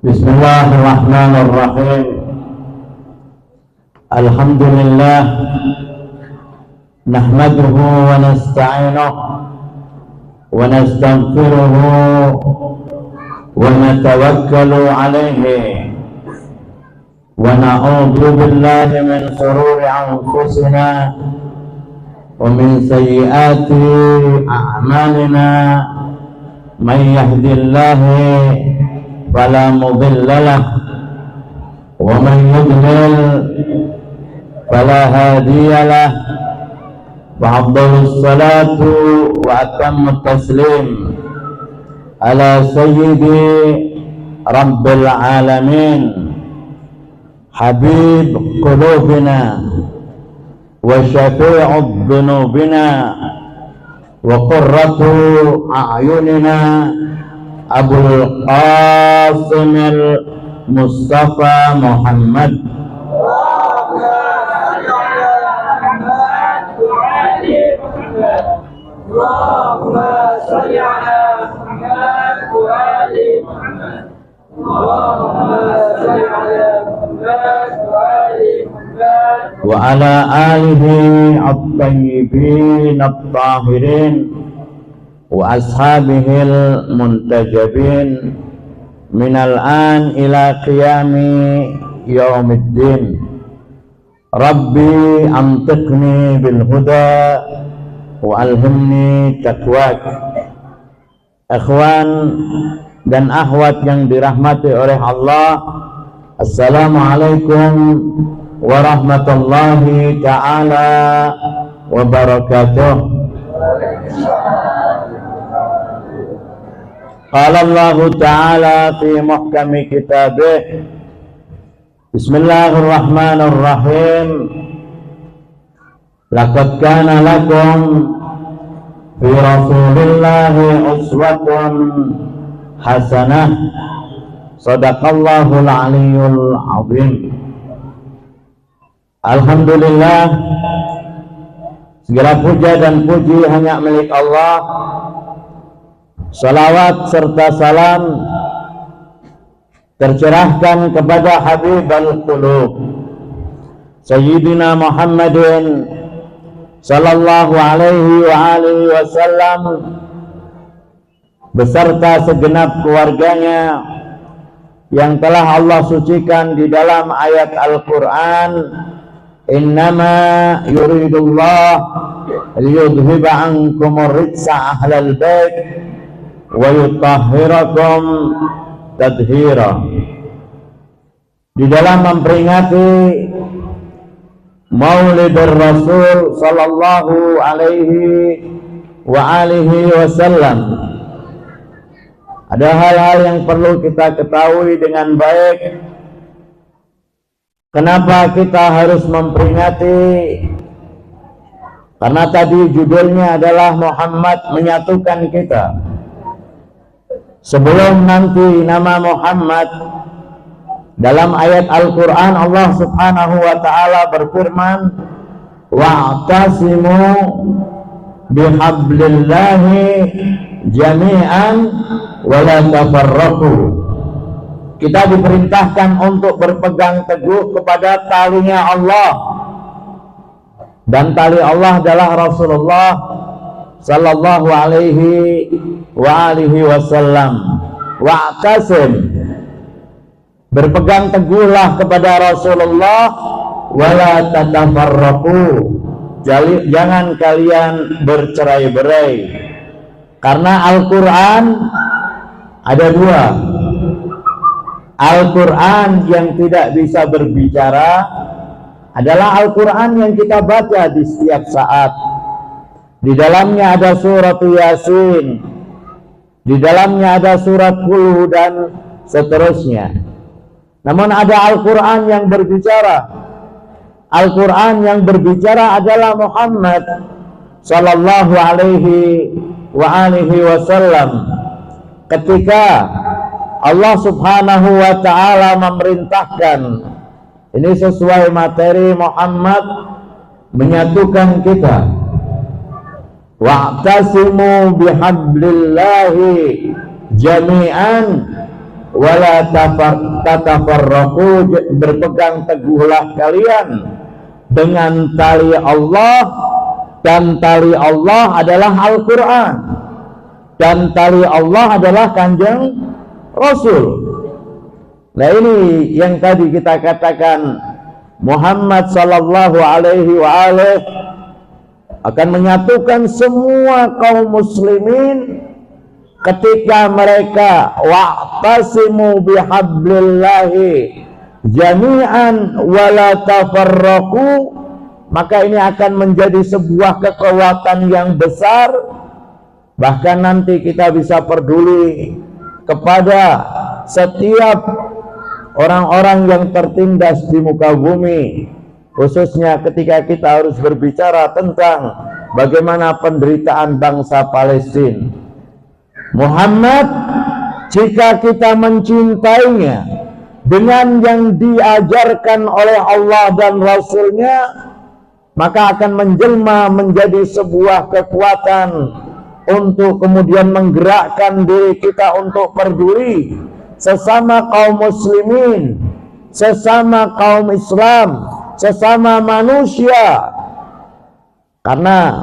Bismillahirrahmanirrahim. Alhamdulillah nahmaduhu wa nasta'inuhu wa nastaghfiruhu wa natawakkalu alayhi wa na'udzu billahi min shururi anfusina wa min sayyiati a'malina. Man yahdihillahu fala mudilla lahu wa man yudlil fala hadiya lahu. Wa afdhalus salatu wa atammu taslim ala sayyidi rabbil alamin habib qulubina wa syafi'ud dhunubina wa qurratu a'yunina Abul Qasim Mustafa Muhammad. Wa ala alihi at-tayyibin at-tahirin wa ashabihil muntajabin minal an ila qiyami yaumiddin. Rabbi antiqni bil huda wa alhimni taqwak. Ikhwan dan akhwat yang dirahmati oleh Allah, assalamualaikum warahmatullahi ta'ala wabarakatuh. Qala Allah Ta'ala fi muhkami kitabih. Bismillahirrahmanirrahim. Laqad kana lakum fi Rasulillahi uswatun hasanah. Shadaqallahul aliyyul azim. Alhamdulillah, segala puja dan puji hanya milik Allah. Salawat serta salam tercerahkan kepada Habibul Qulub Sayyidina Muhammadin sallallahu alaihi wa alihi wasallam beserta segenap keluarganya yang telah Allah sucikan di dalam ayat Al-Quran, innama yuridullah liyudhiba ankumur rijsa ahlal bait wa yutahhirakum tadhira. Di dalam memperingati Maulidur Rasul sallallahu alaihi wa alihi wasallam, ada hal-hal yang perlu kita ketahui dengan baik. Kenapa kita harus memperingati? Karena tadi judulnya adalah Muhammad menyatukan kita. Sebelum nanti nama Muhammad, dalam ayat Al-Quran Allah subhanahu wa ta'ala berfirman, wa'tasimu bihablillahi jami'an wa la tafarraqu. Kita diperintahkan untuk berpegang teguh kepada talinya Allah, dan tali Allah adalah Rasulullah sallallahu alaihi wa alihi wasallam. Wa'tasim, berpegang teguhlah kepada Rasulullah, wala tatafarraqu, jangan kalian bercerai-berai. Karena Al-Quran ada dua. Al-Quran yang tidak bisa berbicara adalah Al-Quran yang kita baca di setiap saat. Di dalamnya ada surat Yasin, di dalamnya ada surat Qul dan seterusnya. Namun ada Al-Quran yang berbicara. Al-Quran yang berbicara adalah Muhammad sallallahu alaihi wa alihi wasallam. Ketika Allah subhanahu wa ta'ala memerintahkan, ini sesuai materi Muhammad, menyatukan kita. Wa'tasimu bihablillahi jami'an wala tatafarraqu, berpegang teguhlah kalian dengan tali Allah, dan tali Allah adalah Al-Quran, dan tali Allah adalah Kanjeng Rasul. Nah, ini yang tadi kita katakan, Muhammad sallallahu alaihi wa alihi akan menyatukan semua kaum muslimin ketika mereka wa'tasimu bihablillahi jami'an wala tafarraqu, maka ini akan menjadi sebuah kekuatan yang besar. Bahkan nanti kita bisa peduli kepada setiap orang-orang yang tertindas di muka bumi, khususnya ketika kita harus berbicara tentang bagaimana penderitaan bangsa Palestina. Muhammad, jika kita mencintainya dengan yang diajarkan oleh Allah dan Rasulnya, maka akan menjelma menjadi sebuah kekuatan untuk kemudian menggerakkan diri kita untuk peduli sesama kaum muslimin, sesama kaum Islam, sesama manusia. Karena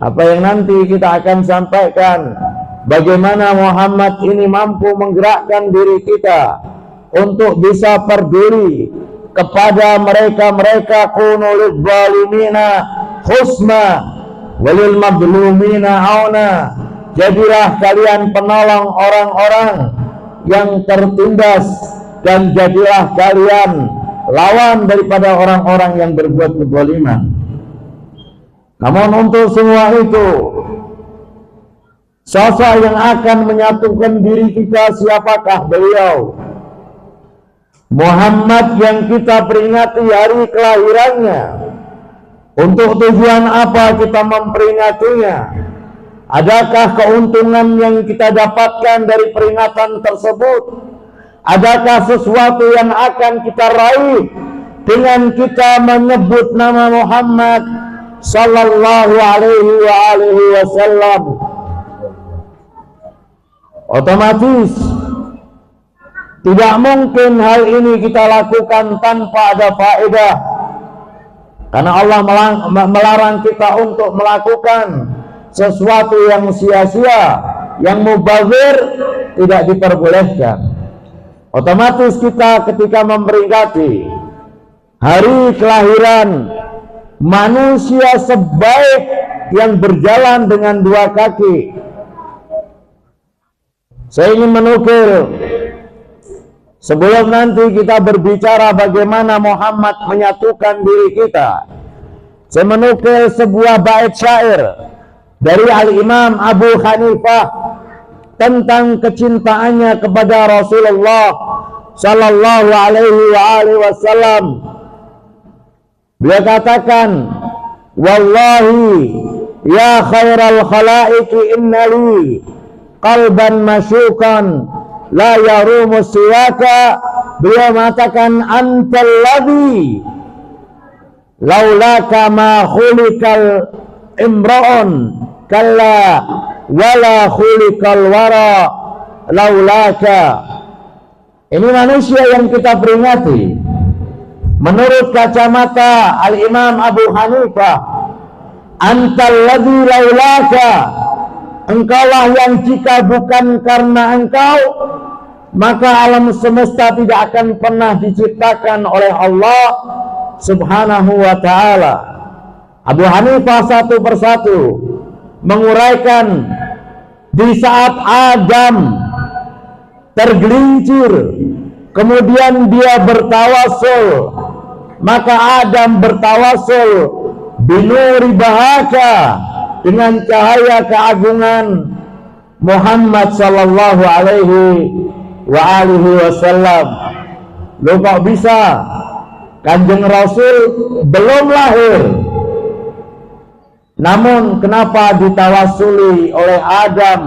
apa yang nanti kita akan sampaikan, bagaimana Muhammad ini mampu menggerakkan diri kita untuk bisa peduli kepada mereka-mereka, kunul zalimina husna walil madlumina auna, jadilah kalian penolong orang-orang yang tertindas, dan jadilah kalian lawan daripada orang-orang yang berbuat kezaliman. Namun untuk semua itu, sosok yang akan menyatukan diri kita, siapakah beliau? Muhammad yang kita peringati hari kelahirannya. Untuk tujuan apa kita memperingatinya? Adakah keuntungan yang kita dapatkan dari peringatan tersebut? Adakah sesuatu yang akan kita raih dengan kita menyebut nama Muhammad sallallahu alaihi wasallam? Otomatis tidak mungkin hal ini kita lakukan tanpa ada faedah, karena Allah melarang kita untuk melakukan sesuatu yang sia-sia, yang mubazir, tidak diperbolehkan. Otomatis kita ketika memperingati hari kelahiran manusia sebaik yang berjalan dengan dua kaki, saya ingin menukil, sebelum nanti kita berbicara bagaimana Muhammad menyatukan diri kita, saya menukil sebuah bait syair dari Al-Imam Abu Hanifah tentang kecintaannya kepada Rasulullah sallallahu alaihi wasallam. Beliau katakan, wallahi ya khairal khalaiqi innali qalban masyukan la yarumu siwaka. Beliau mengatakan, antal ladhi laulaka ma khuliqal imra'un kalla wala khuliqal wara laulaka. Ini manusia yang kita peringati. Menurut kacamata Al-Imam Abu Hanifah, antal ladzi laulaka, engkaulah yang jika bukan karena engkau, maka alam semesta tidak akan pernah diciptakan oleh Allah subhanahu wa ta'ala. Abu Hanifah satu persatu menguraikan, di saat Adam tergelincir kemudian dia bertawasul, maka Adam bertawasul binuri bahaka, dengan cahaya keagungan Muhammad sallallahu alaihi wasallam. Loh, kok bisa Kanjeng Rasul belum lahir, namun kenapa ditawasuli oleh Adam?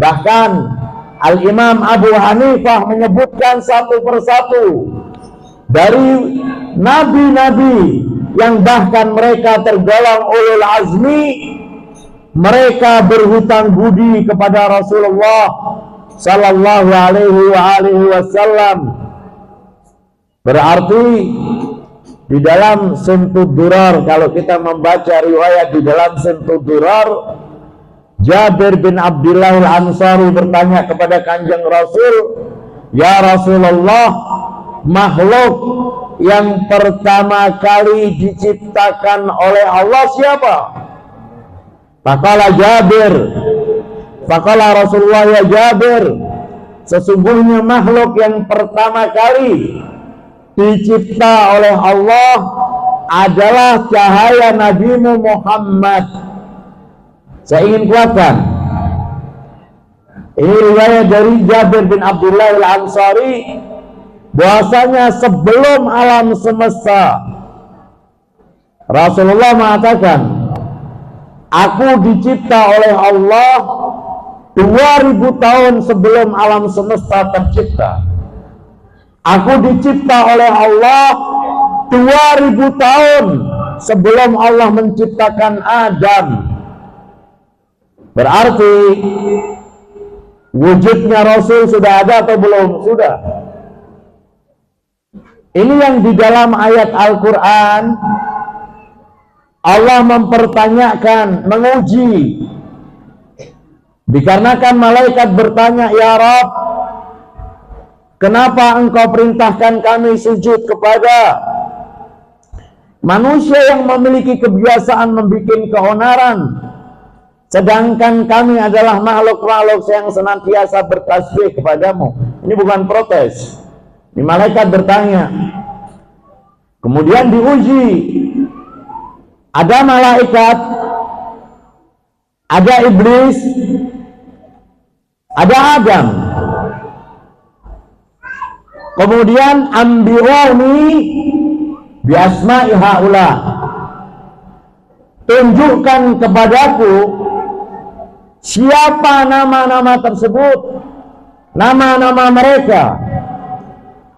Bahkan Al-Imam Abu Hanifah menyebutkan satu persatu dari nabi-nabi yang bahkan mereka tergolong ulul azmi, mereka berhutang budi kepada Rasulullah sallallahu alaihi wasallam. Berarti di dalam Simtud Durar, kalau kita membaca riwayat di dalam Simtud Durar, Jabir bin Abdullah al-Ansari bertanya kepada Kanjeng Rasul, "Ya Rasulullah, makhluk yang pertama kali diciptakan oleh Allah siapa?" Faqala Jabir, faqala Rasulullah, "Ya Jabir, sesungguhnya makhluk yang pertama kali dicipta oleh Allah adalah cahaya Nabi Muhammad." Saya ingin kuatkan, ini riwayat dari Jabir bin Abdullah al-Ansari, bahwasanya sebelum alam semesta Rasulullah mengatakan, "Aku dicipta oleh Allah 2000 tahun sebelum alam semesta tercipta. Aku dicipta oleh Allah 2000 tahun sebelum Allah menciptakan Adam." Berarti wujudnya Rasul sudah ada atau belum? Sudah. Ini yang di dalam ayat Al-Quran Allah mempertanyakan, menguji. Dikarenakan malaikat bertanya, "Ya Rabb, kenapa engkau perintahkan kami sujud kepada manusia yang memiliki kebiasaan membuat keonaran, sedangkan kami adalah makhluk-makhluk yang senantiasa bertasbih kepadamu?" Ini bukan protes. Ini malaikat bertanya. Kemudian diuji. Ada malaikat, ada iblis, ada Adam. Kemudian ambi'uni biasma'i haula, tunjukkan kepadaku siapa nama-nama tersebut, nama-nama mereka.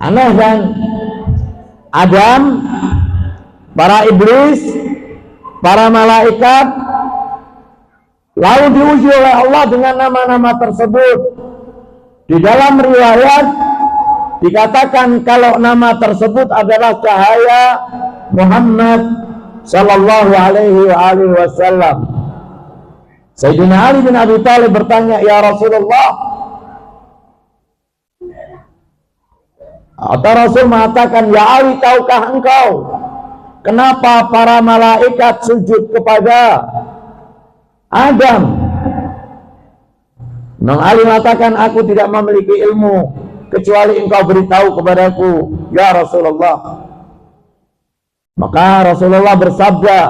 Aneh kan? Adam, para iblis, para malaikat, lalu diuji oleh Allah dengan nama-nama tersebut. Di dalam riwayat dikatakan kalau nama tersebut adalah cahaya Muhammad sallallahu alaihi wasallam. Sayyidina Ali bin Abi Thalib bertanya, "Ya Rasulullah," atau Rasul mengatakan, "Ya Ali, tahukah engkau kenapa para malaikat sujud kepada Adam?" Imam Ali mengatakan, "Aku tidak memiliki ilmu kecuali engkau beritahu kepadaku, ya Rasulullah." Maka Rasulullah bersabda,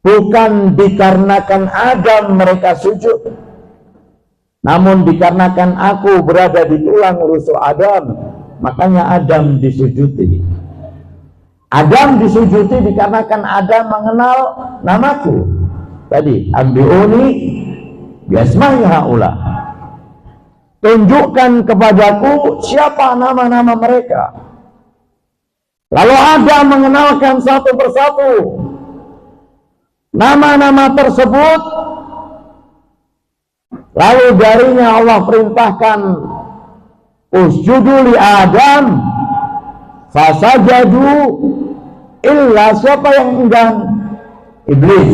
"Bukan dikarenakan Adam mereka sujud, namun dikarenakan aku berada di tulang rusuk Adam, makanya Adam disujudi." Adam disujudi dikarenakan Adam mengenal namaku. Tadi, ambi'uni biasma'i haula, tunjukkan kepadaku siapa nama-nama mereka. Lalu Adam mengenalkan satu persatu nama-nama tersebut. Lalu darinya Allah perintahkan, "Usjudu li Adam," fasajadu illa, siapa yang enggan? Iblis.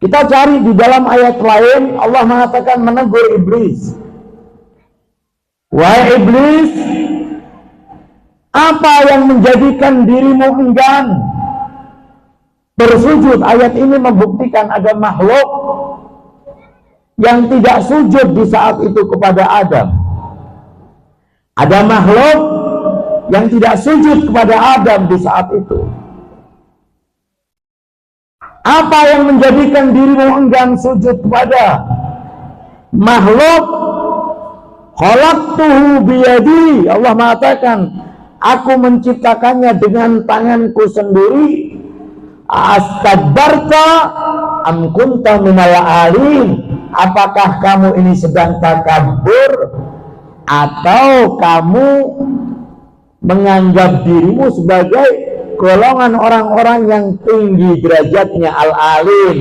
Kita cari di dalam ayat lain, Allah mengatakan menegur iblis. "Wahai iblis, apa yang menjadikan dirimu enggan bersujud?" Ayat ini membuktikan ada makhluk yang tidak sujud di saat itu kepada Adam. Ada makhluk yang tidak sujud kepada Adam di saat itu. Apa yang menjadikan dirimu enggan sujud kepada makhluk? Khalaqtuhu biyadi, Allah mengatakan, aku menciptakannya dengan tanganku sendiri. Astakbarta am kunta minal alin, apakah kamu ini sedang takabur atau kamu menganggap dirimu sebagai golongan orang-orang yang tinggi derajatnya? Al-alim.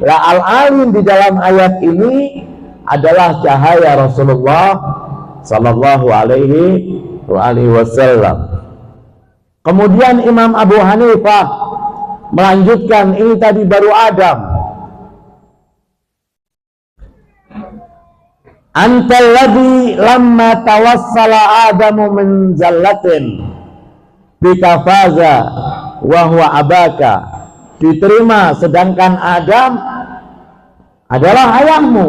Lah, al-alim di dalam ayat ini adalah cahaya Rasulullah sallallahu alaihi wasallam. Kemudian Imam Abu Hanifah melanjutkan, ini tadi baru Adam. Antal ladzi lamma tawassala Adamu min zallatin bikafaza wa huwa abaka, diterima, sedangkan Adam adalah ayahmu.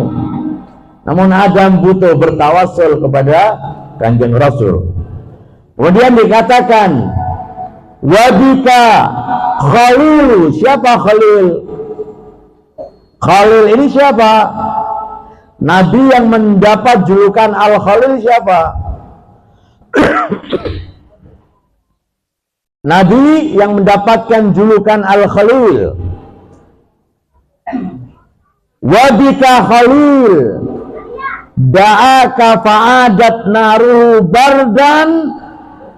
Namun Adam butuh bertawassul kepada Kanjeng Rasul. Kemudian dikatakan wabika Khalil. Siapa Khalil? Khalil ini siapa? Nabi yang mendapat julukan Al-Khalil siapa? Nabi yang mendapatkan julukan Al-Khalil. Wabika Khalil da'aka fa'adat naru bardan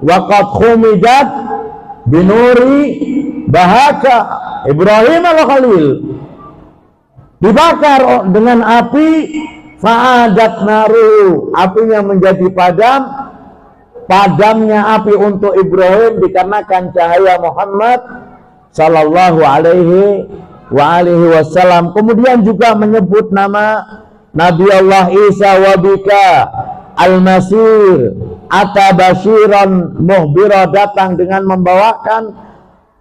waqad khumidat binuri bahaka. Ibrahim Al-Khalil dibakar dengan api, fa'adat naru, apinya menjadi padam. Padamnya api untuk Ibrahim dikarenakan cahaya Muhammad sallallahu alaihi wasallam. Kemudian juga menyebut nama Nabi Allah Isa, wabika al-masir ata basyiran muhbira, datang dengan membawakan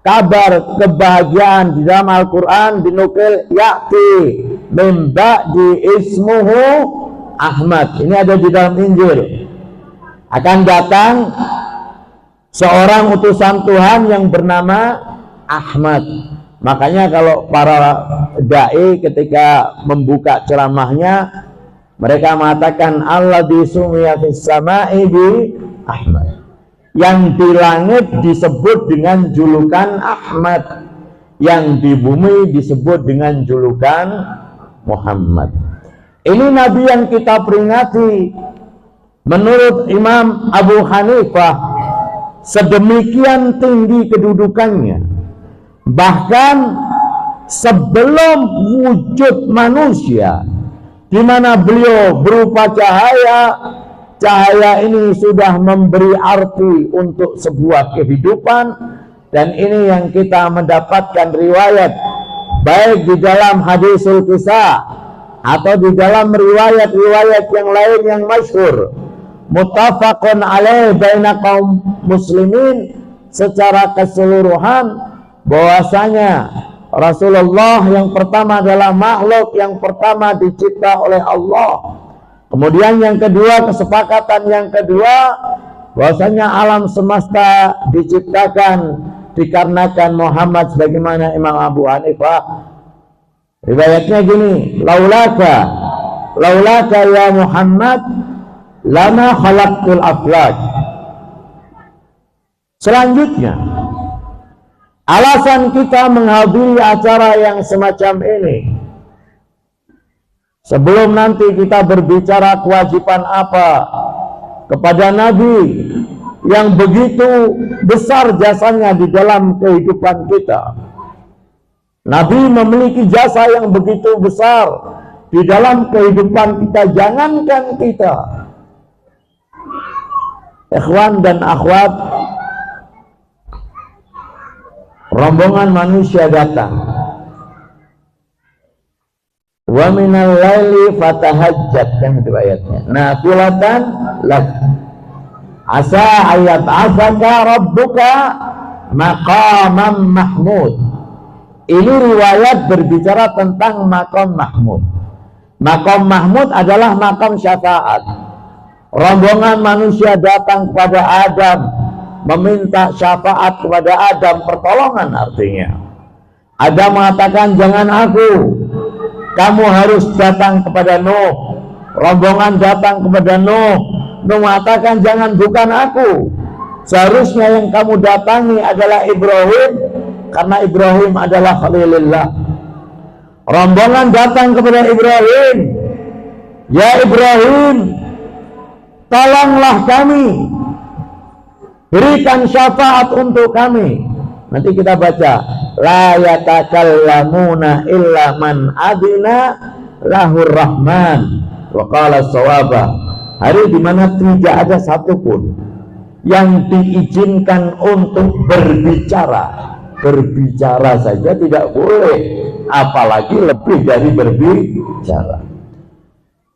kabar kebahagiaan. Di dalam Al-Quran dinukil ya'ti min ba'di ismuhu Ahmad. Ini ada di dalam Injil. Akan datang seorang utusan Tuhan yang bernama Ahmad. Makanya kalau para dai ketika membuka ceramahnya, mereka mengatakan alladzi sumiya fis sama'i bi Ahmad. Yang di langit disebut dengan julukan Ahmad, yang di bumi disebut dengan julukan Muhammad. Ini Nabi yang kita peringati. Menurut Imam Abu Hanifah, sedemikian tinggi kedudukannya, bahkan sebelum wujud manusia, di mana beliau berupa cahaya. Cahaya ini sudah memberi arti untuk sebuah kehidupan, dan ini yang kita mendapatkan riwayat baik di dalam hadisul kisah atau di dalam riwayat-riwayat yang lain yang masyhur, muttafaqun alaih baina kaum muslimin, secara keseluruhan bahwasanya Rasulullah yang pertama adalah makhluk yang pertama dicipta oleh Allah. Kemudian yang kedua, kesepakatan yang kedua, bahwasanya alam semesta diciptakan dikarenakan Muhammad, sebagaimana Imam Abu Hanifah riwayatnya gini, laulaka ya Muhammad lama khalaqtul aflak. Selanjutnya, alasan kita menghadiri acara yang semacam ini, sebelum nanti kita berbicara kewajiban apa kepada Nabi yang begitu besar jasanya di dalam kehidupan kita. Nabi memiliki jasa yang begitu besar di dalam kehidupan kita. Jangankan kita, ikhwan dan akhwat, rombongan manusia datang. Wa minal laili fatahajjat, kan itu ayatnya, nafilatan lak asa ayat asaka rabbuka maqamam mahmud. Ini riwayat berbicara tentang maqam mahmud. Maqam mahmud adalah maqam syafaat. Rombongan manusia datang kepada Adam, meminta syafaat kepada Adam, pertolongan artinya. Adam mengatakan, jangan aku, kamu harus datang kepada Nuh. Rombongan datang kepada Nuh. Nuh mengatakan, jangan, bukan aku, seharusnya yang kamu datangi adalah Ibrahim, karena Ibrahim adalah Khalilullah. Rombongan datang kepada Ibrahim, ya Ibrahim, tolonglah kami, berikan syafaat untuk kami. Nanti kita baca, la yatakallamuna illa man adina lahur rahman wa qala shawaba, hari di mana tidak ada satupun yang diizinkan untuk berbicara. Berbicara saja tidak boleh, apalagi lebih dari berbicara.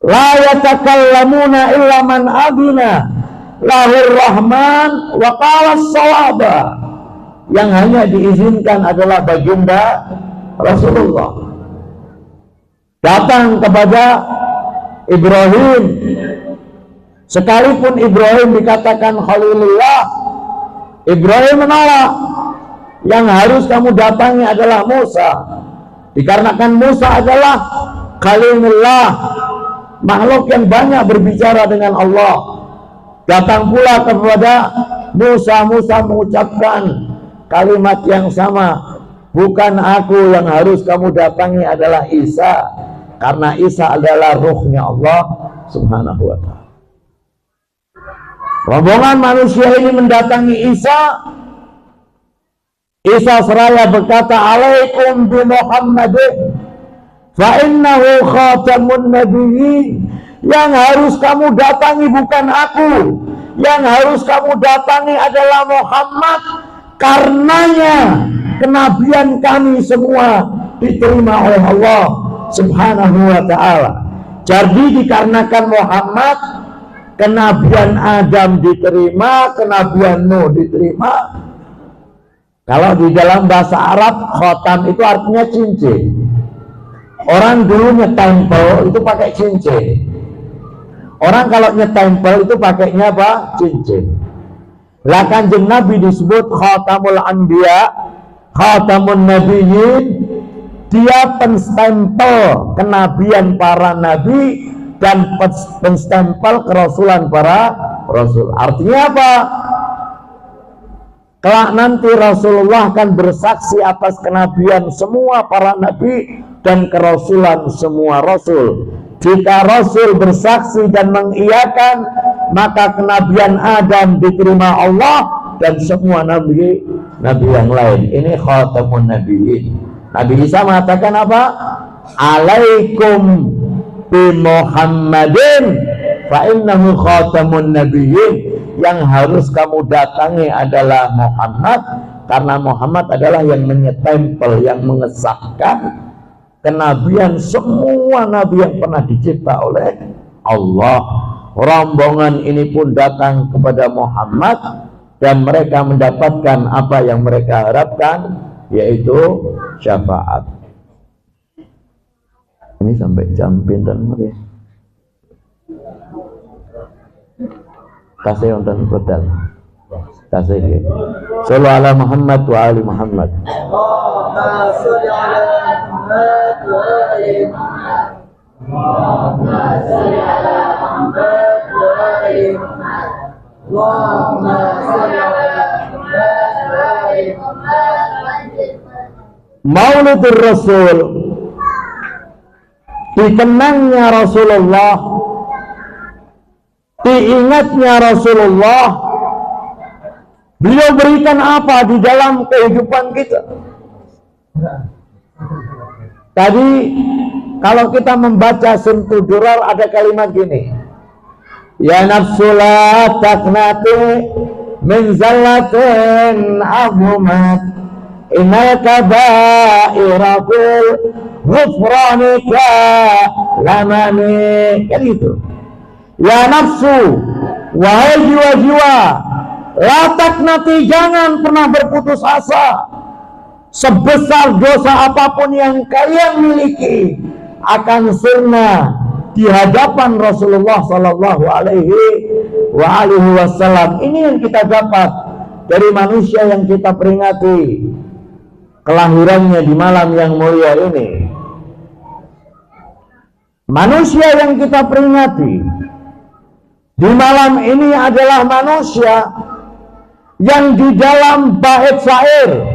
La yatakallamuna illa man adina lahur rahman wa qala shawaba, yang hanya diizinkan adalah baginda Rasulullah. Datang kepada Ibrahim, sekalipun Ibrahim dikatakan Khalilullah, Ibrahim menolak. Yang harus kamu datangi adalah Musa, dikarenakan Musa adalah Khalilullah, makhluk yang banyak berbicara dengan Allah. Datang pula kepada Musa, Musa mengucapkan kalimat yang sama, bukan aku yang harus kamu datangi, adalah Isa, karena Isa adalah ruhnya Allah subhanahu wa ta'ala. Rombongan manusia ini mendatangi Isa. Isa seraya berkata, alaikum bi Muhammadin fa innahu khatamun nabiyyin. Yang harus kamu datangi bukan aku, yang harus kamu datangi adalah Muhammad, karenanya kenabian kami semua diterima oleh Allah subhanahu wa ta'ala. Jadi dikarenakan Muhammad, kenabian Adam diterima, kenabian Nuh diterima. Kalau di dalam bahasa Arab, khotam itu artinya cincin. Orang dulu nyetempel itu pakai cincin. Orang kalau nyetempel itu pakainya apa? Cincin. Lah Kanjeng Nabi disebut khatamul anbiya, khatamun nabiyyin. Dia penstempel kenabian para nabi dan penstempel kerasulan para rasul. Artinya apa? Kelak nanti Rasulullah akan bersaksi atas kenabian semua para nabi dan kerasulan semua rasul. Jika Rasul bersaksi dan mengiyakan, maka kenabian Adam diterima Allah dan semua nabi yang lain. Ini khatamun nabiyyin. Nabi Isa mengatakan apa? Alaikum bi Muhammadin fa innahu khatamun nabiyyin. Yang harus kamu datangi adalah Muhammad, karena Muhammad adalah yang menyetempel, yang mengesahkan kenabian semua nabi yang pernah dicipta oleh Allah. Rombongan ini pun datang kepada Muhammad dan mereka mendapatkan apa yang mereka harapkan, yaitu syafaat. Ini sampai jam pinten mari. Tasih wonten bedal. Tasih nggih. Shallu ala Muhammad wa ali Muhammad. Allahumma shalli ala Muhammad wa ali Muhammad. Allahumma shalli ala Muhammad wa ali Muhammad. Allahumma shalli ala Muhammad wa ali Muhammad. Maulidur Rasul, dikenangnya Rasulullah, diingatnya Rasulullah. Beliau berikan apa di dalam kehidupan kita? Tadi kalau kita membaca Simtud Durar ada kalimat gini, ya nafsu la taqnati min zallatin azumat innal kaba'ira fil ghufranika lamani. Kan itu. Ya nafsu, wahai jiwa-jiwa, la taqnati, jangan pernah berputus asa. Sebesar dosa apapun yang kalian miliki akan sirna di hadapan Rasulullah Sallallahu Alaihi Wasallam. Ini yang kita dapat dari manusia yang kita peringati kelahirannya di malam yang mulia ini. Manusia yang kita peringati di malam ini adalah manusia yang di dalam bait syair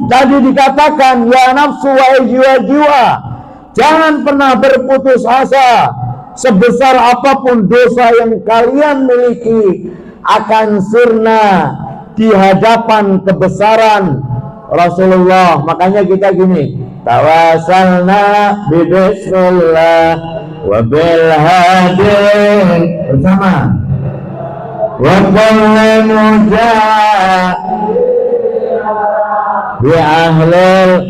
tadi dikatakan, ya nafsu wahai jiwa-jiwa, jangan pernah berputus asa. Sebesar apapun dosa yang kalian miliki akan sirna di hadapan kebesaran Rasulullah. Makanya kita gini, tawasalna bismillah wa bil hadi bersama wa kulli mujah bi ahlil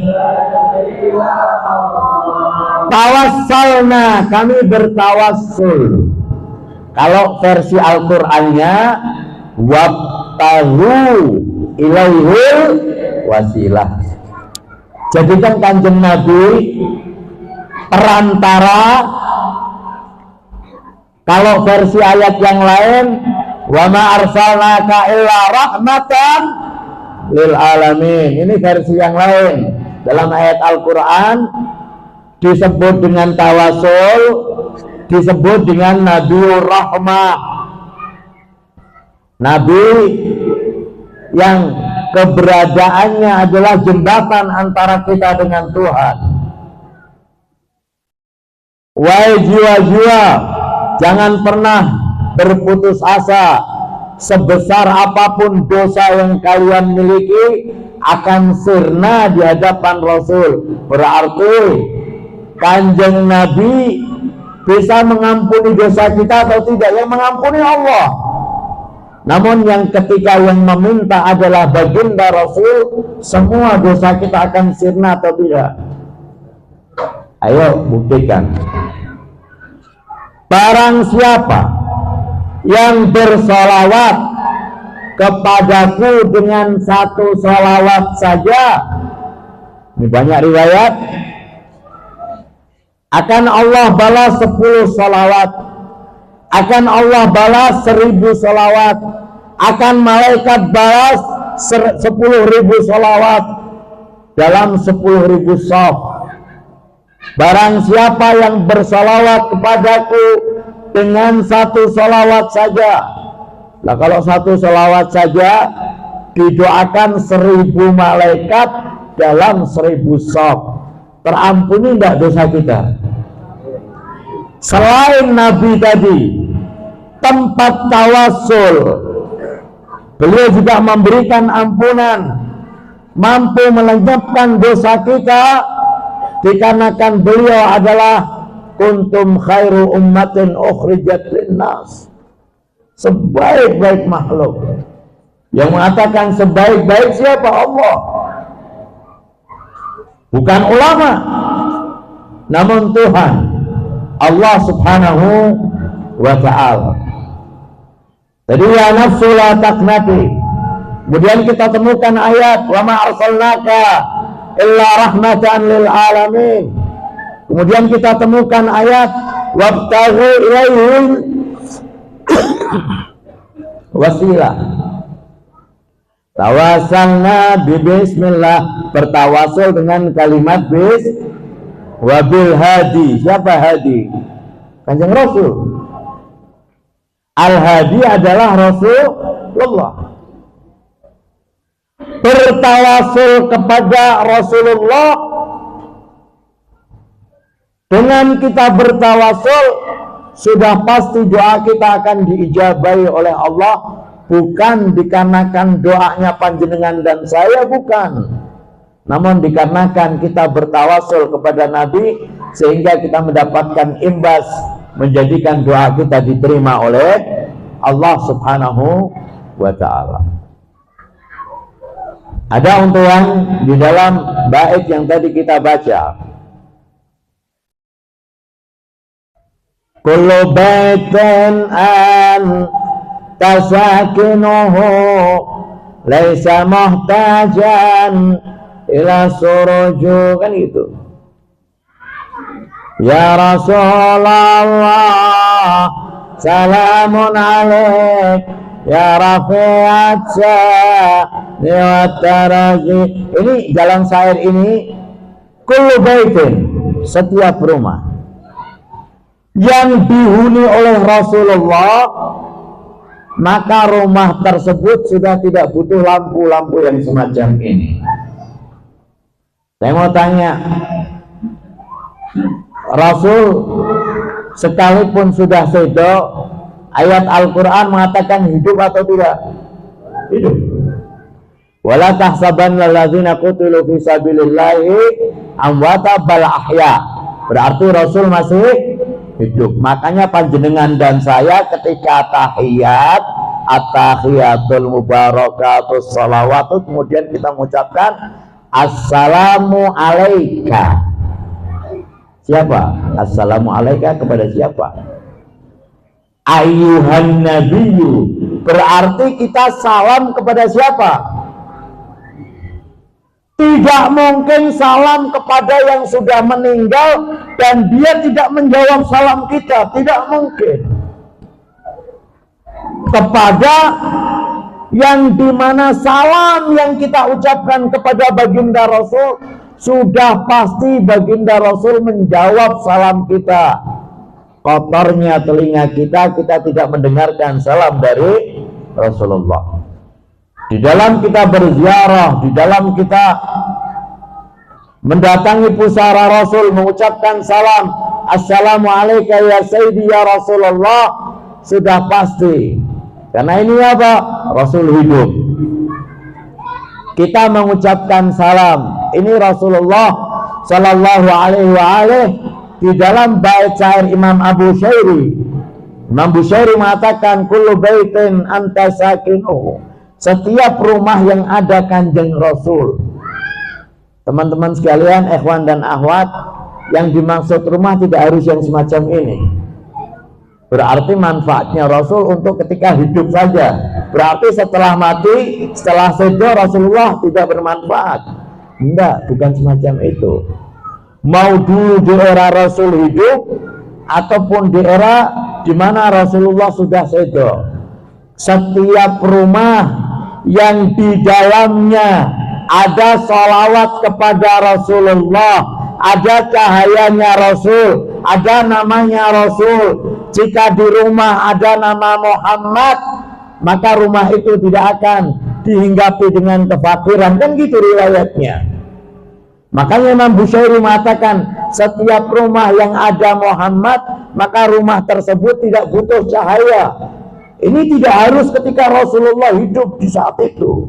tawassalna, kami bertawassul. Kalau versi Al-Qur'annya wabtahu ilaihil wasilah, jadikan kanjeng Nabi perantara. Kalau versi ayat yang lain wa ma arsalnaka illa rahmatan lil alamin, ini versi yang lain. Dalam ayat Al-Quran disebut dengan tawasul, disebut dengan Nabiur Rahmah, Nabi yang keberadaannya adalah jembatan antara kita dengan Tuhan. Wahai jiwa-jiwa, jangan pernah berputus asa. Sebesar apapun dosa yang kalian miliki akan sirna di hadapan Rasul. Berarti kanjeng Nabi bisa mengampuni dosa kita atau tidak? Yang mengampuni Allah. Namun yang ketika yang meminta adalah baginda Rasul, semua dosa kita akan sirna atau tidak? Ayo buktikan. Barang siapa yang bersolawat kepadaku dengan satu solawat saja, ini banyak riwayat, akan Allah balas 10 solawat, akan Allah balas 1000 solawat, akan malaikat balas 10.000 solawat dalam 10.000 shaf. Barang siapa yang bersolawat kepadaku dengan satu solawat saja, nah kalau satu solawat saja didoakan 1000 malaikat dalam 1000 shaf, terampuni tidak dosa kita? Selain Nabi tadi tempat tawassul, beliau juga memberikan ampunan, mampu melenyapkan dosa kita, dikarenakan beliau adalah kuntum khairu ummatin ukhrijat linnas, sebaik-baik makhluk. Yang mengatakan sebaik-baik siapa? Allah, bukan ulama, namun Tuhan, Allah subhanahu wa ta'ala. Jadi ya nafsu la taqnati. Kemudian kita temukan ayat wa ma arsalnaka illa rahmatan lil alamin. Kemudian kita temukan ayat wabtaghi ilaihil wasilah. Tawasalna bismillah, bertawasul dengan kalimat bis wabil hadi. Siapa hadi? Kanjeng Rasul. Al-hadi adalah Rasulullah. Bertawasul kepada Rasulullah, dengan kita bertawasul sudah pasti doa kita akan diijabahi oleh Allah, bukan dikarenakan doanya panjenengan dan saya, bukan, namun dikarenakan kita bertawasul kepada Nabi sehingga kita mendapatkan imbas, menjadikan doa kita diterima oleh Allah subhanahu wa ta'ala. Ada untuan di dalam bait yang tadi kita baca. Kullu baitin an tasakinuhu laisa muhtajan ila suruju, kan gitu. Ya Rasulullah salamun alaik ya rafi'at sa'ni wa taraji. Ini jalan syair ini, kullu baitin, setiap rumah yang dihuni oleh Rasulullah, maka rumah tersebut sudah tidak butuh lampu-lampu yang semacam ini. Saya mau tanya, Rasul sekalipun sudah sedo, ayat Al-Quran mengatakan hidup atau tidak? Hidup. Wala tahsabanna alladzina qutilu fi sabilillahi amwata bal ahya. Berarti Rasul masih hidup. Makanya panjenengan dan saya ketika tahiyat, at-tahiyatul mubarakatus shalawatu, kemudian kita mengucapkan assalamu alaika. Siapa? Assalamu alaika kepada siapa? Ayyuhan nabiyyu. Berarti kita salam kepada siapa? Tidak mungkin salam kepada yang sudah meninggal dan dia tidak menjawab salam kita. Tidak mungkin. Kepada yang dimana salam yang kita ucapkan kepada baginda Rasul, sudah pasti baginda Rasul menjawab salam kita. Kotornya telinga kita, kita tidak mendengarkan salam dari Rasulullah. Di dalam kita berziarah, di dalam kita mendatangi pusara Rasul, mengucapkan salam, assalamualaikum ya sayyidi ya Rasulullah, sudah pasti. Karena ini apa? Rasul hidup. Kita mengucapkan salam. Ini Rasulullah Sallallahu Alaihi Wasallam di dalam bait syair Imam Abu Syairi. Imam Bushairi mengatakan kullu baitin anta sakinuhu. Setiap rumah yang ada Kanjeng Rasul. Teman-teman sekalian, ikhwan dan akhwat, yang dimaksud rumah tidak harus yang semacam ini. Berarti manfaatnya Rasul untuk ketika hidup saja. Berarti setelah mati, setelah sedo, Rasulullah tidak bermanfaat. Enggak, bukan semacam itu. Mau dulu di era Rasul hidup ataupun di era di mana Rasulullah sudah sedo, setiap rumah yang di dalamnya ada sholawat kepada Rasulullah, ada cahayanya Rasul, ada namanya Rasul. Jika di rumah ada nama Muhammad, maka rumah itu tidak akan dihinggapi dengan kefakiran. Kan gitu riwayatnya. Makanya Imam Bushairi mengatakan setiap rumah yang ada Muhammad, maka rumah tersebut tidak butuh cahaya. Ini tidak harus ketika Rasulullah hidup di saat itu.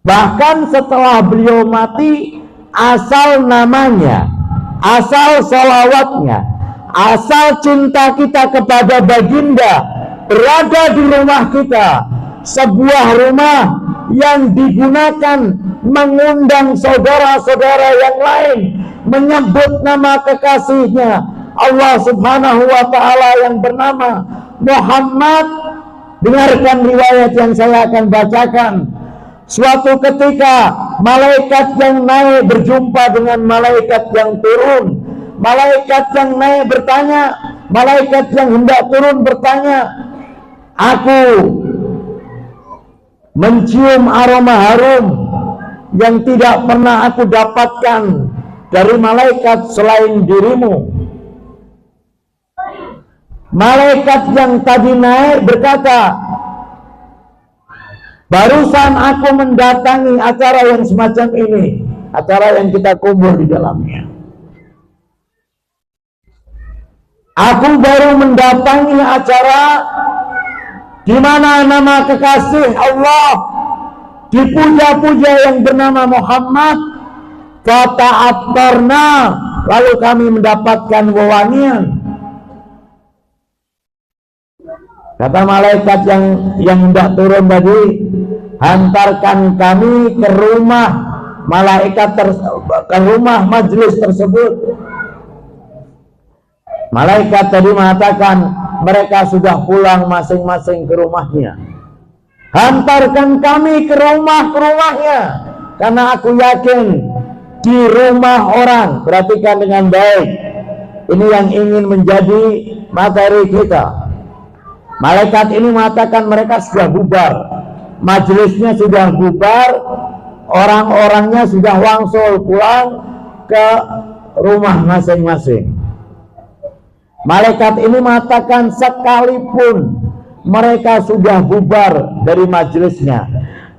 Bahkan setelah beliau mati, asal namanya, asal salawatnya, asal cinta kita kepada baginda berada di rumah kita, sebuah rumah yang digunakan mengundang saudara-saudara yang lain, menyebut nama kekasihnya Allah Subhanahu wa Ta'ala yang bernama Muhammad. Dengarkan riwayat yang saya akan bacakan. Suatu ketika malaikat yang naik berjumpa dengan malaikat yang turun. Malaikat yang naik bertanya, malaikat yang hendak turun bertanya, aku mencium aroma harum yang tidak pernah aku dapatkan dari malaikat selain dirimu. Malaikat yang tadi naik berkata, barusan aku mendatangi acara yang semacam ini, acara yang kita kumpul di dalamnya. Aku baru mendatangi acara di mana nama kekasih Allah dipuja-puja yang bernama Muhammad. Kata Attarna, lalu kami mendapatkan wewangian. Kata malaikat yang hendak turun tadi, hantarkan kami ke rumah malaikat ke rumah majelis tersebut. Malaikat tadi mengatakan mereka sudah pulang masing-masing ke rumahnya. Hantarkan kami ke rumahnya, karena aku yakin di rumah orang. Perhatikan dengan baik, ini yang ingin menjadi materi kita. Malaikat ini mengatakan mereka sudah bubar, majelisnya sudah bubar, orang-orangnya sudah wangsul pulang ke rumah masing-masing. Malaikat ini mengatakan sekalipun mereka sudah bubar dari majelisnya,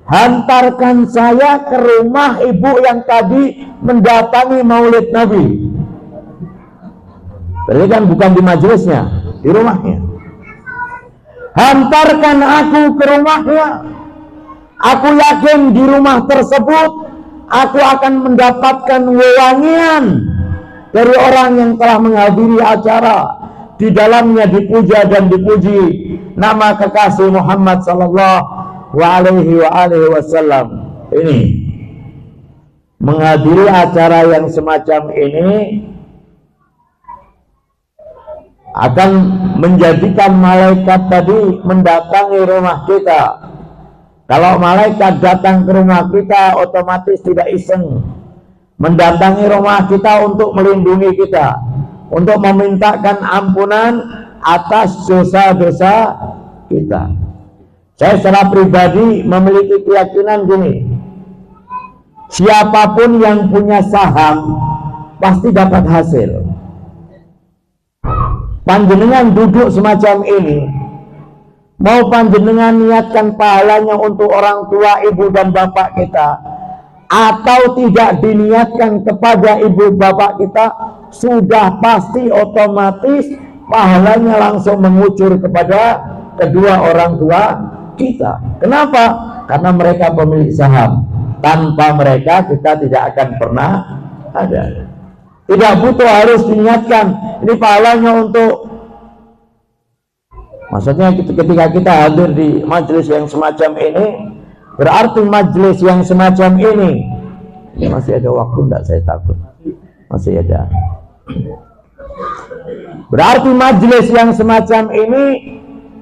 hantarkan saya ke rumah ibu yang tadi mendatangi maulid Nabi. Berarti kan bukan di majelisnya, di rumahnya. Hantarkan aku ke rumahnya. Aku yakin di rumah tersebut aku akan mendapatkan wewangian dari orang yang telah menghadiri acara. di dalamnya dipuja dan dipuji nama kekasih Muhammad sallallahu alaihi wasallam. Ini menghadiri acara yang semacam ini akan menjadikan malaikat tadi mendatangi rumah kita. Kalau malaikat datang ke rumah kita, otomatis tidak iseng mendatangi rumah kita untuk melindungi kita, untuk memintakan ampunan atas dosa-dosa kita. Saya secara pribadi memiliki keyakinan gini, siapapun yang punya saham pasti dapat hasil. Panjenengan duduk semacam ini, mau panjenengan niatkan pahalanya untuk orang tua, ibu dan bapak kita, atau tidak diniatkan kepada ibu bapak kita, sudah pasti otomatis pahalanya langsung mengucur kepada kedua orang tua kita. Kenapa? Karena mereka pemilik saham. Tanpa mereka kita tidak akan pernah ada. Tidak butuh harus diniatkan ini pahalanya untuk, maksudnya ketika kita hadir di majelis yang semacam ini, berarti majelis yang semacam ini, masih ada waktu enggak? Saya takut masih ada. Berarti majelis yang semacam ini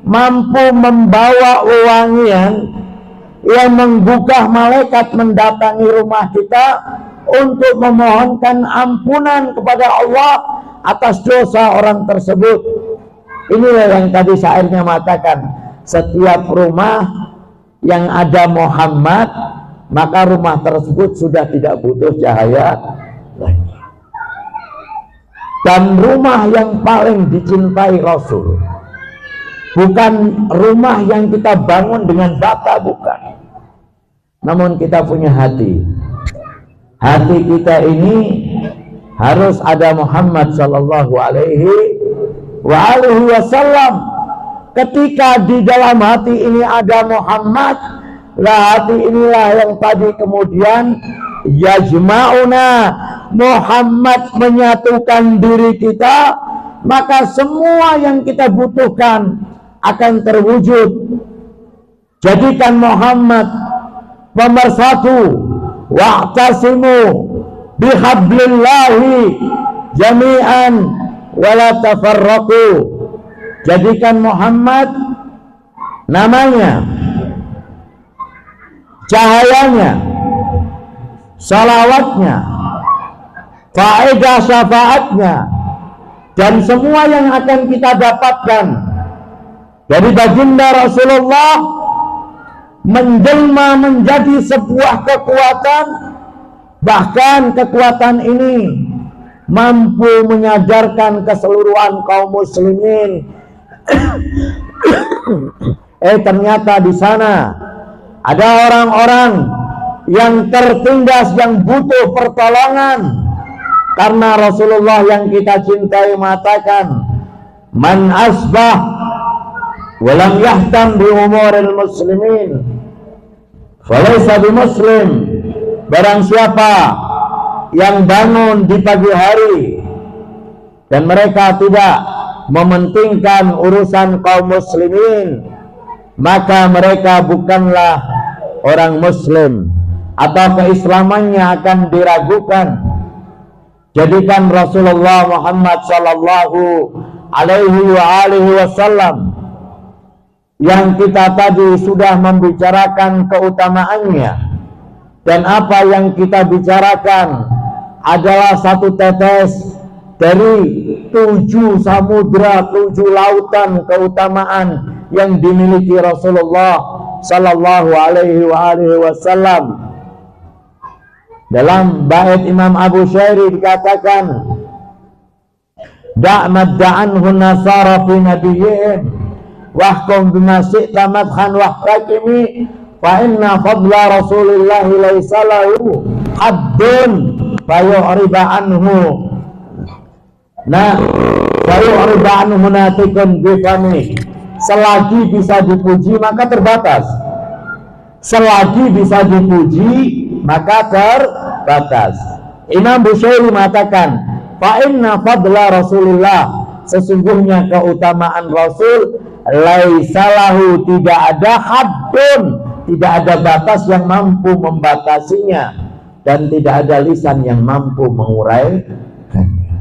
mampu membawa wewangian yang menggugah malaikat mendatangi rumah kita untuk memohonkan ampunan kepada Allah atas dosa orang tersebut. Inilah yang tadi syairnya mengatakan, setiap rumah yang ada Muhammad, maka rumah tersebut sudah tidak butuh cahaya lagi. Dan rumah yang paling dicintai Rasul bukan rumah yang kita bangun dengan bata, bukan. Namun kita punya hati. Hati kita ini harus ada Muhammad sallallahu alaihi wasallam. Ketika di dalam hati ini ada Muhammad, lah hati inilah yang tadi kemudian yajma'una, Muhammad menyatukan diri kita, maka semua yang kita butuhkan akan terwujud. Jadikan Muhammad pemersatu, wa'tasimu bihablillahi jami'an wala tafarraqu. Jadikan Muhammad namanya, cahayanya, salawatnya, faedah syafaatnya, dan semua yang akan kita dapatkan dari baginda Rasulullah menjelma menjadi sebuah kekuatan. Bahkan kekuatan ini mampu menyadarkan keseluruhan kaum muslimin. Ternyata di sana ada orang-orang yang tertindas, yang butuh pertolongan. Karena Rasulullah yang kita cintai mengatakan, man asbah walam yahtam bi umuril muslimin falaysa bi muslim. Barang siapa yang bangun di pagi hari dan mereka tidak mementingkan urusan kaum muslimin, maka mereka bukanlah orang muslim, atau keislamannya akan diragukan. Jadikan Rasulullah Muhammad sallallahu alaihi wasallam yang kita tadi sudah membicarakan keutamaannya, dan apa yang kita bicarakan adalah satu tetes dari 7 samudra, 7 lautan keutamaan yang dimiliki Rasulullah sallallahu alaihi wasallam. Dalam bait Imam Abu Syairi dikatakan, da'mad da'anhu nasara fi nabiyyihim wahkum bima syi'ta madhan wahtakimi fa inna fadla rasulillahi laisa lahu haddun fayu'riba anhu fayu'riba anhu natikun bifami. Selagi bisa dipuji maka terbatas, selagi bisa dipuji maka terbatas. Imam Bushairi mengatakan, fa inna fadla Rasulullah, sesungguhnya keutamaan Rasul laisalahu, tidak ada haddun, tidak ada batas yang mampu membatasinya, dan tidak ada lisan yang mampu menguraikannya.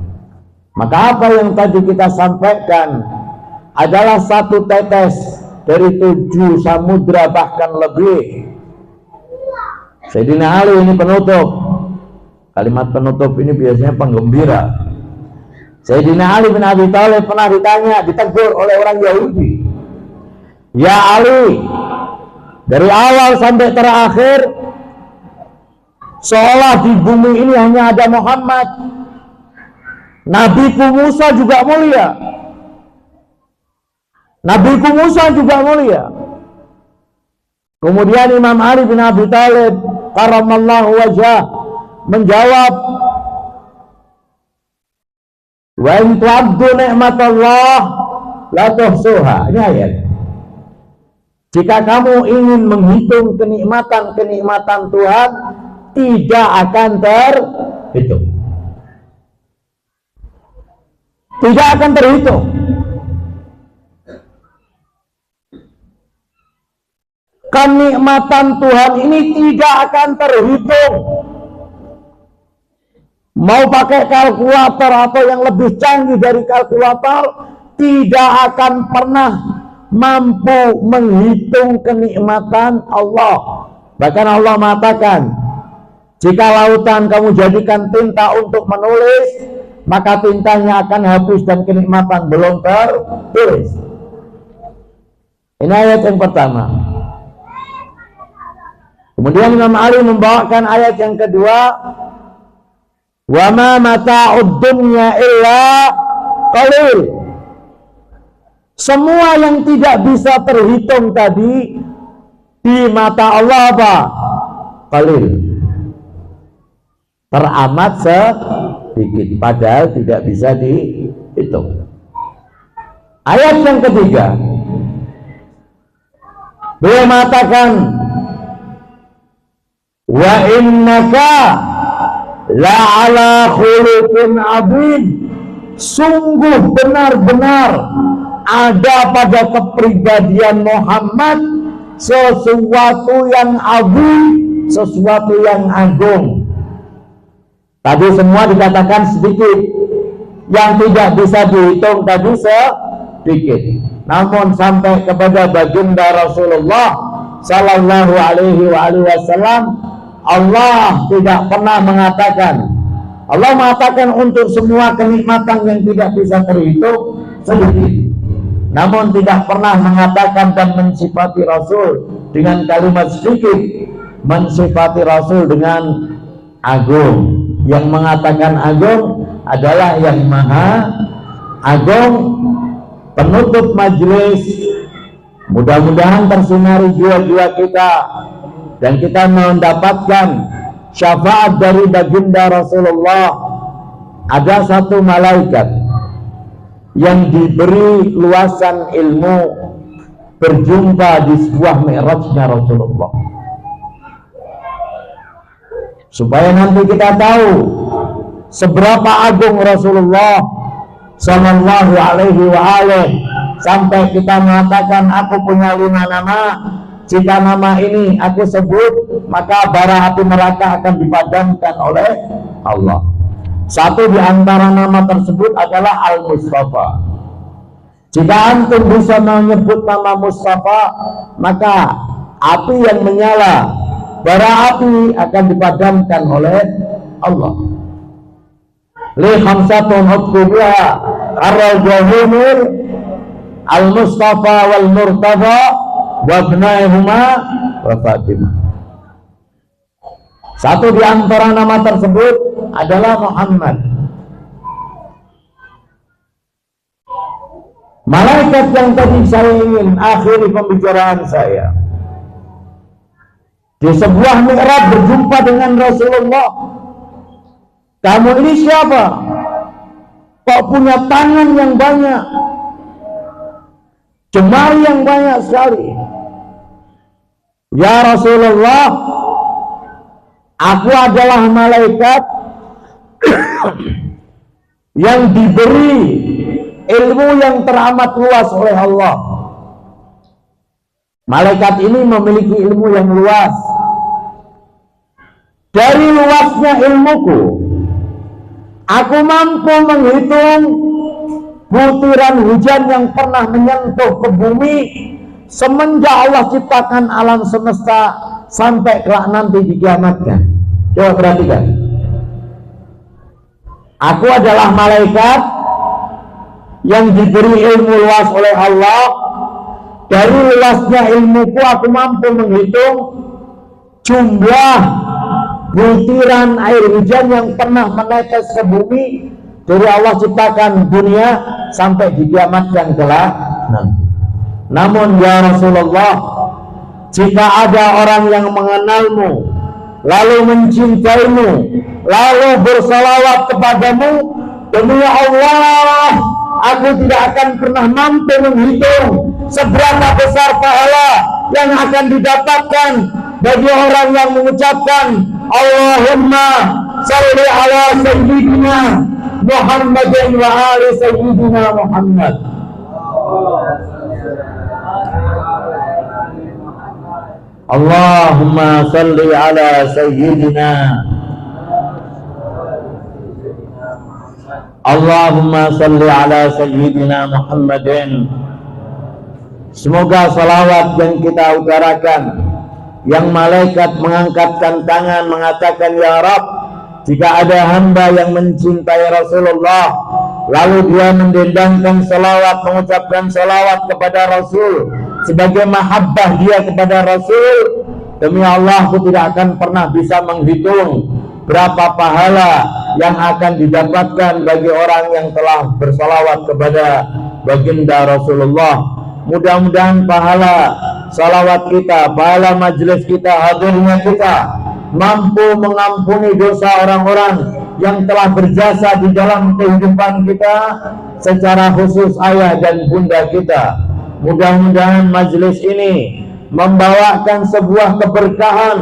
Maka apa yang tadi kita sampaikan adalah satu tetes dari 7 samudra bahkan lebih. Sayyidina Ali ini penutup. Kalimat penutup ini biasanya penggembira. Sayyidina Ali bin Abi Thalib pernah ditegur oleh orang Yahudi. Ya Ali, dari awal sampai terakhir seolah di bumi ini hanya ada Muhammad. Nabiku Musa juga mulia. Nabiku Musa juga mulia. Kemudian Imam Ali bin Abi Thalib karamallahu wajhah menjawab, wa in tu'addu ni'matallah la tuhsuha. Ini ayat. Jika kamu ingin menghitung kenikmatan Tuhan, tidak akan terhitung. Tidak akan terhitung. Kenikmatan Tuhan ini tidak akan terhitung. Mau pakai kalkulator atau yang lebih canggih dari kalkulator, tidak akan pernah mampu menghitung kenikmatan Allah. Bahkan Allah mengatakan, jika lautan kamu jadikan tinta untuk menulis, maka tintanya akan habis dan kenikmatan belum tertulis. Ini ayat yang pertama. Kemudian Imam Ali membawakan ayat yang kedua, wa ma mata'ud dunya illa qalil. Semua yang tidak bisa terhitung tadi di mata Allah apa? Qalil. Teramat sedikit, padahal tidak bisa dihitung. Ayat yang ketiga, beliau mengatakan, wa innaka la ala khuluqin azim. Sungguh benar-benar ada pada kepribadian Muhammad sesuatu yang agung, sesuatu yang agung. Tadi semua dikatakan sedikit, yang tidak bisa dihitung tadi sedikit. Namun sampai kepada baginda Rasulullah Sallallahu Alaihi Wasallam, Allah tidak pernah mengatakan. Allah mengatakan untuk semua kenikmatan yang tidak bisa terhitung sedikit. Namun tidak pernah mengatakan dan mensifati Rasul dengan kalimat sedikit, mensifati Rasul dengan agung. Yang mengatakan agung adalah yang maha agung. Penutup majelis, mudah-mudahan tersinari jiwa-jiwa kita dan kita mendapatkan syafaat dari baginda Rasulullah. Ada satu malaikat yang diberi luasan ilmu berjumpa di sebuah mi'rajnya Rasulullah, supaya nanti kita tahu seberapa agung Rasulullah Sallallahu Alaihi Wasallam, sampai kita mengatakan aku punya 5 nama. Jika nama ini aku sebut, maka bara api neraka akan dipadamkan oleh Allah. Satu di antara nama tersebut adalah Al-Mustafa. Jika antum bisa menyebut nama Mustafa, maka api yang menyala, bara api akan dipadamkan oleh Allah. Li khamsatun hukmuha ar-rajulul Al-Mustafa wal Murtada wabnaihuma wa Fatimah. Satu di antara nama tersebut adalah Muhammad. Malaikat yang tadi saya ingin akhiri pembicaraan saya, di sebuah mi'raj berjumpa dengan Rasulullah. Kamu ini siapa? Kok punya tangan yang banyak, jemari yang banyak sekali? Ya Rasulullah, aku adalah malaikat yang diberi ilmu yang teramat luas oleh Allah. Malaikat ini memiliki ilmu yang luas. Dari luasnya ilmuku, aku mampu menghitung butiran hujan yang pernah menyentuh ke bumi semenjak Allah ciptakan alam semesta sampai kelak nanti dikiamatkan. Coba perhatikan. Aku adalah malaikat yang diberi ilmu luas oleh Allah. Dari luasnya ilmuku aku mampu menghitung jumlah butiran air hujan yang pernah menetes ke bumi dari Allah ciptakan dunia sampai dikiamatkan kelak nanti. Namun ya Rasulullah, jika ada orang yang mengenalmu lalu mencintaimu lalu bersalawat kepadamu, demi Allah aku tidak akan pernah mampu menghitung seberapa besar pahala yang akan didapatkan bagi orang yang mengucapkan Allahumma salli ala sayyidina Muhammadin wa ali sayyidina Muhammad. Allahumma salli ala sayyidina Allahumma salli ala sayyidina Muhammadin. Semoga salawat yang kita utarakan, yang malaikat mengangkatkan tangan mengatakan ya Rabb, jika ada hamba yang mencintai Rasulullah lalu dia mendendangkan salawat, mengucapkan salawat kepada Rasul sebagai mahabbah dia kepada Rasul, demi Allah aku tidak akan pernah bisa menghitung berapa pahala yang akan didapatkan bagi orang yang telah bersalawat kepada baginda Rasulullah. Mudah-mudahan pahala salawat kita, pahala majelis kita, hadirnya kita mampu mengampuni dosa orang-orang yang telah berjasa di dalam kehidupan kita, secara khusus ayah dan bunda kita. Mudah-mudahan majelis ini membawakan sebuah keberkahan,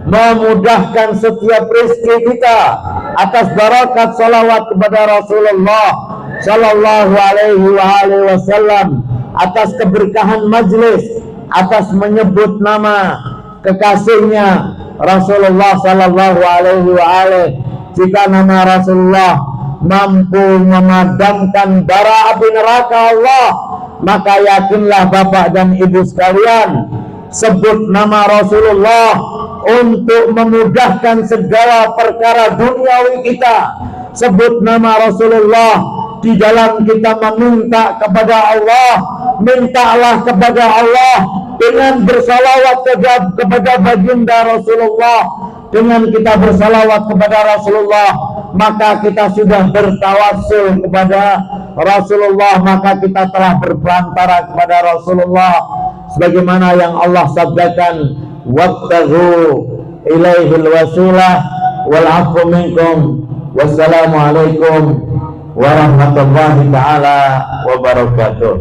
memudahkan setiap rezeki kita atas barakat salawat kepada Rasulullah sallallahu alaihi wasallam, atas keberkahan majlis, atas menyebut nama kekasihnya Rasulullah sallallahu alaihi wasallam. Jika nama Rasulullah mampu memadamkan bara api neraka Allah, maka yakinlah Bapak dan Ibu sekalian, sebut nama Rasulullah untuk memudahkan segala perkara duniawi kita. Sebut nama Rasulullah di dalam kita meminta kepada Allah. Mintalah kepada Allah dengan bersalawat kepada baginda Rasulullah. Dengan kita bersalawat kepada Rasulullah, maka kita sudah bertawassul kepada Rasulullah, maka kita telah berperantara kepada Rasulullah, sebagaimana yang Allah sabdakan, wabtaghu ilaihil wasilah wal afu minkum. Wassalamualaikum warahmatullahi taala wabarakatuh.